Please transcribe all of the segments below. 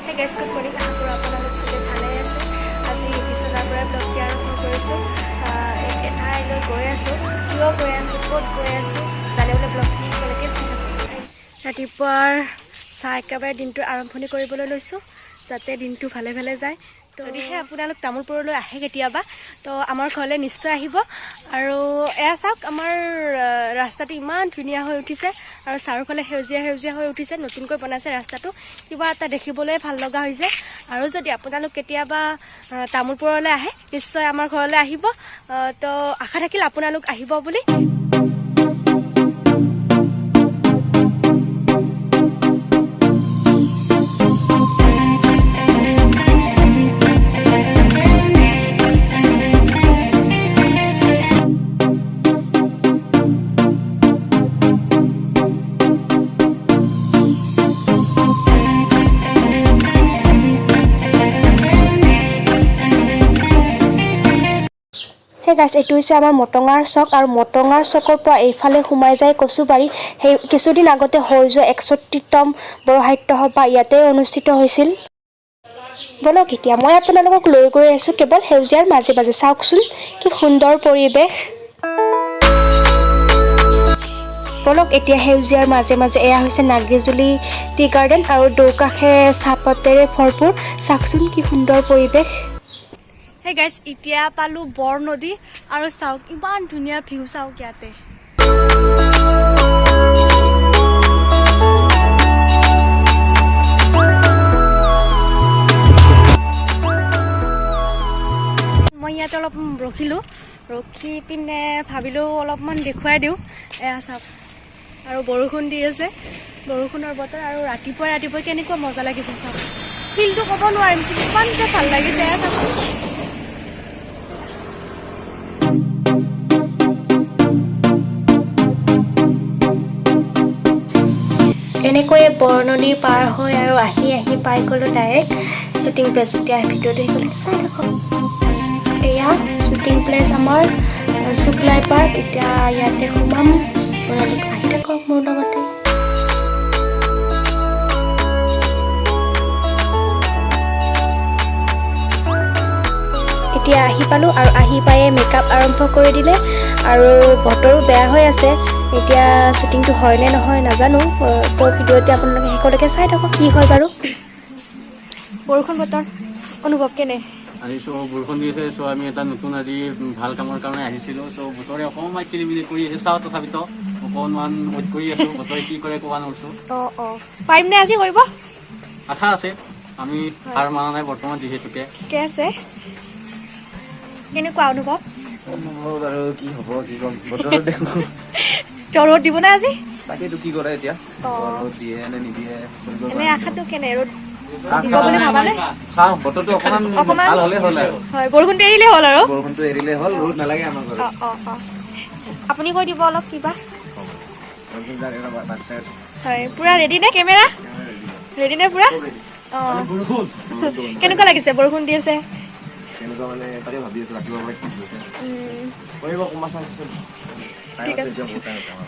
Hey guys, good morning. I am আপোনালোক সবে ভালে আছে। আজি বিছনাৰ পৰা ব্লগ আৰম্ভ কৰিছো। এঠাইলৈ গৈ আছো, কিয় গৈ আছো, ক'ত গৈ আছো জানিবলৈ ব্লগটি একেলগে চাই থাকক। ৰাতিপুৱাৰ চাহ একেবাৰে দিনটো আৰম্ভণি কৰিবলৈ লৈছো যাতে দিনটো ভালে ভালে যায়। যদিহে আপোনালোক তামোলপুৰলৈ আহে কেতিয়াবা তো আমাৰ ঘৰলৈ নিশ্চয় আহিব। আৰু এয়া চাওক আমাৰ ৰাস্তাটো ইমান ধুনীয়া হৈ উঠিছে আৰু চাৰিওফালে সেউজীয়া সেউজীয়া হৈ উঠিছে। নতুনকৈ বনাইছে ৰাস্তাটো, কিবা এটা দেখিবলৈ ভাল লগা হৈছে। আৰু যদি আপোনালোক কেতিয়াবা তামোলপুৰলৈ আহে নিশ্চয় আমাৰ ঘৰলৈ আহিব। তো আশা থাকিল আপোনালোক আহিব বুলি। Hey guys, এইটো হৈছে আমাৰ মটঙাৰ চক আৰু মটঙাৰ চকৰ পৰা এইফালে সোমাই যায় কচুবাৰী। সেই কিছুদিন আগতে হৈ যোৱা 61তম বড়ো সাহিত্য সভা ইয়াতে অনুষ্ঠিত হৈছিল। বলক এতিয়া মই আপোনালোকক লৈ গৈ আছো কেৱল সেউজীয়াৰ মাজে মাজে। চাওকচোন কি সুন্দৰ পৰিৱেশ। বলক এতিয়া সেউজীয়াৰ মাজে মাজে এয়া হৈছে নাগ্ৰিজুলি টি গাৰ্ডেন আৰু দৌকাষে চাহপাতেৰে ভৰপূৰ। চাওকচোন কি সুন্দৰ পৰিৱেশ। হে গাইজ, এতিয়া পালো বৰ নদী আৰু চাওক ইমান ধুনীয়া ভিউ। চাওক ইয়াতে মই ইয়াতে অলপ ৰখিলো, ৰখি পিনে ভাবিলো অলপমান দেখুৱাই দিওঁ। এয়া চাওক আৰু বৰষুণ দি আছে, বৰষুণৰ বতৰ আৰু ৰাতিপুৱাই ৰাতিপুৱাই কেনেকুৱা মজা লাগিছে। চাওক ফিলটো ক'ব নোৱাৰিম কিমান যে ভাল লাগিছে। এয়া চাওক এনেকৈয়ে বৰনদী পাৰ হৈ আৰু আহি পাই গ'লো ডাইৰেক্ট শ্বুটিং প্লেচ। এতিয়া ভিডিঅ'টো সেইফালে চাই থাকক। এয়া শ্বুটিং প্লেচ আমাৰ শুক্লাই পাৰ্ক। এতিয়া ইয়াতে সোমাম, আপোনালোক আহি থাকক মোৰ লগতে। এতিয়া আহি পালোঁ আৰু আহি পায়ে মেকআপ আৰম্ভ কৰি দিলে আৰু বতৰো বেয়া হৈ আছে। এতিয়া শ্বুটিংটো হয় নে নহয় নাজানো। তো ভিডিঅ'তে আপোনালোকে শেষলৈকে চাই থাকক কি হয় বাৰু। বৰষুণ বতৰ অনুভৱ কেনে? আজি বৰষুণ দি আছে। আমি এটা নতুন আজি ভাল কামৰ কাৰণে আহিছিলোঁ। বতৰে অকণমান খেলিমেলি কৰি আছে। চাওঁ তথাপিতো অকণমান ৱেইট কৰি আছোঁ বতৰে কি কৰে ক'ব নোৱাৰিছোঁ। পাৰিম নে আজি কৰিব? আশা আছে, আমি হাৰ মানা নাই বৰ্তমান যিহেতুকে। ঠিকে আছে। কেনেকুৱা অনুভৱ? আৰু কি হ'ব, কি ক'ম, বতৰো দেখোঁ ৰ'দ দিব না আজি? তাকেইতো কি কৰে এতিয়া, ৰ'দ দিয়ে নে নিদিয়ে। এনে আশাটো কেনে? ৰ'দ দিব বুলি ভাবানে? চাওঁ, বতৰটো অকণমান ভাল হ'লে হ'ল আৰু। হয়, বৰষুণটো এৰিলে হ'ল আৰু। বৰষুণটো এৰিলে হ'ল, ৰ'দ নালাগে আমাক বাৰু। আপুনি কৈ দিব অলপ কিবা। হয়, পুৰা ৰেডি নে কেমেৰা? ৰেডি নে পুৰা? কেনেকুৱা লাগিছে বৰষুণ দি আছে? কেনেকুৱা মানে তাকে ভাবি আছোঁ ৰাতিপুৱাৰ পৰা কি হৈছে। কৰিব কমা চান্স আছে। ঠিক আছে,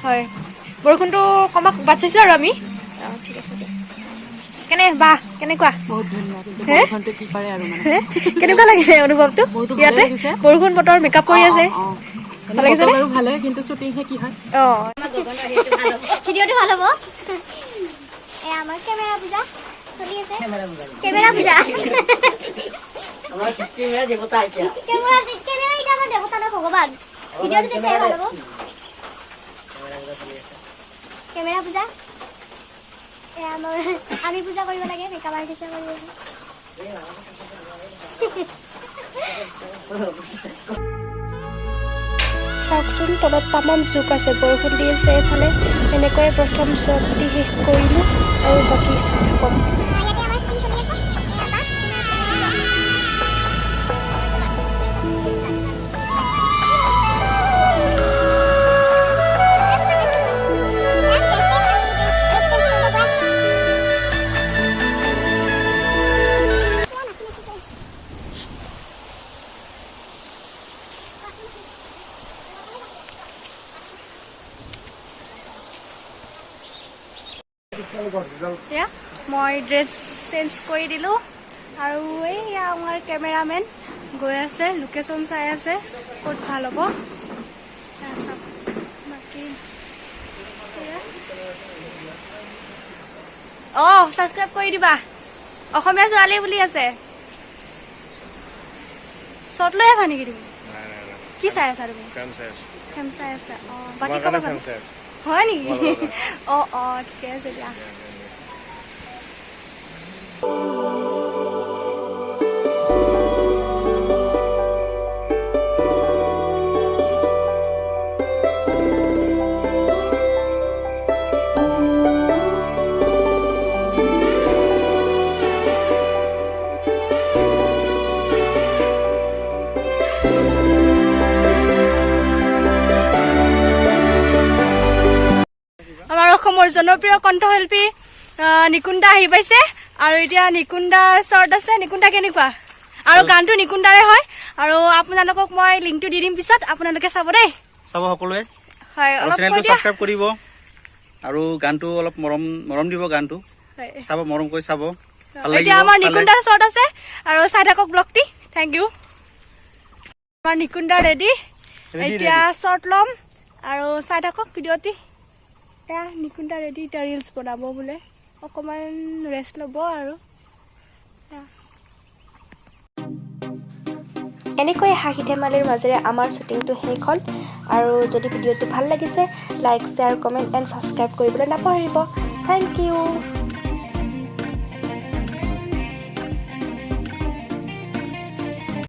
হয় বৰষুণটো কমাক বাট চাইছোঁ আৰু আমি। ঠিক আছে দিয়ক। কেনেকুৱা? বহুত ধুনীয়া। বৰষুণটো কি কৰে আৰু মানে কেনেকুৱা লাগিছে অনুভৱটো ইয়াতে? বৰষুণ বতৰ মেকআপ কৰি আছে। ভাল লাগিছে নে? ভালে, কিন্তু শ্বুটিংহে কি হয়। ভিডিঅ'টো ভাল হ'ব। আমাৰ কেমেৰা পূজা চলি আছে। কেমেৰা পূজা কেমেৰা দেৱতা এতিয়া আমাৰ দেৱতা ন ভগৱান। ভিডিঅ'টো দেখাই ভাল হ'ব। কেমেৰা পূজা আমি পূজা কৰিব লাগে, মেকআপ আৰ্টিষ্টে কৰিব লাগে। চাওকচোন তলত তামাম জোক আছে, বৰষুণ দি আছে এইফালে। এনেকৈয়ে প্ৰথম শ্বটটি শেষ কৰিলোঁ আৰু বাকী চাই থাকক। মই মই ড্ৰেছ চেঞ্জ কৰি দিলোঁ আৰু এইয়া আমাৰ কেমেৰামেন গৈ আছে লোকেশ্যন চাই আছে ক'ত ভাল হ'ব বাকী ছাবস্ক্ৰাইব কৰি দিবা অসমীয়া ছোৱালী বুলি আছে শ্বৰ্ট লৈ আছা নেকি তুমি কি চাই আছা তুমি ফেম চাই আছা বাকী খবৰ ভাল হয় নেকি ঠিকে আছে দিয়া আমাৰ অসমৰ জনপ্ৰিয় কণ্ঠশিল্পী নিকুন্দা আহি পাইছে আৰু এতিয়া নিকুন্দাৰ শ্বৰ্ট আছে নিকুন্দা কেনেকুৱা আৰু গানটো নিকুন্দাৰে হয় আৰু আপোনালোকক মই লিংকটো দি দিম পিছত আপোনালোকে চাব দেই চাব সকলোৱে হয় আৰু চেনেলটো সাবস্ক্ৰাইব কৰিব আৰু গানটো অলপ মৰম দিব গানটো চাব মৰম কৰি চাব ভাল লাগিব এতিয়া আমাৰ নিকুন্দাৰ শ্বৰ্ট আছে আৰু চাই থাকক ব্লগটি থ্যাংক ইউ আমাৰ নিকুন্দা ৰেডি এতিয়া শ্বৰ্ট ল'ম আৰু চাই থাকক ভিডিঅ'টি এতিয়া নিকুন্দা ৰেডি এতিয়া ৰিলছ বনাব বোলে অকণমান ৰেষ্ট ল'ব আৰু এনেকৈ হাঁহি ধেমালিৰ মাজেৰে আমাৰ শ্বুটিংটো শেষ হ'ল আৰু যদি ভিডিঅ'টো ভাল লাগিছে like share comment and subscribe কৰিবলৈ নাপাহৰিব থেংক ইউ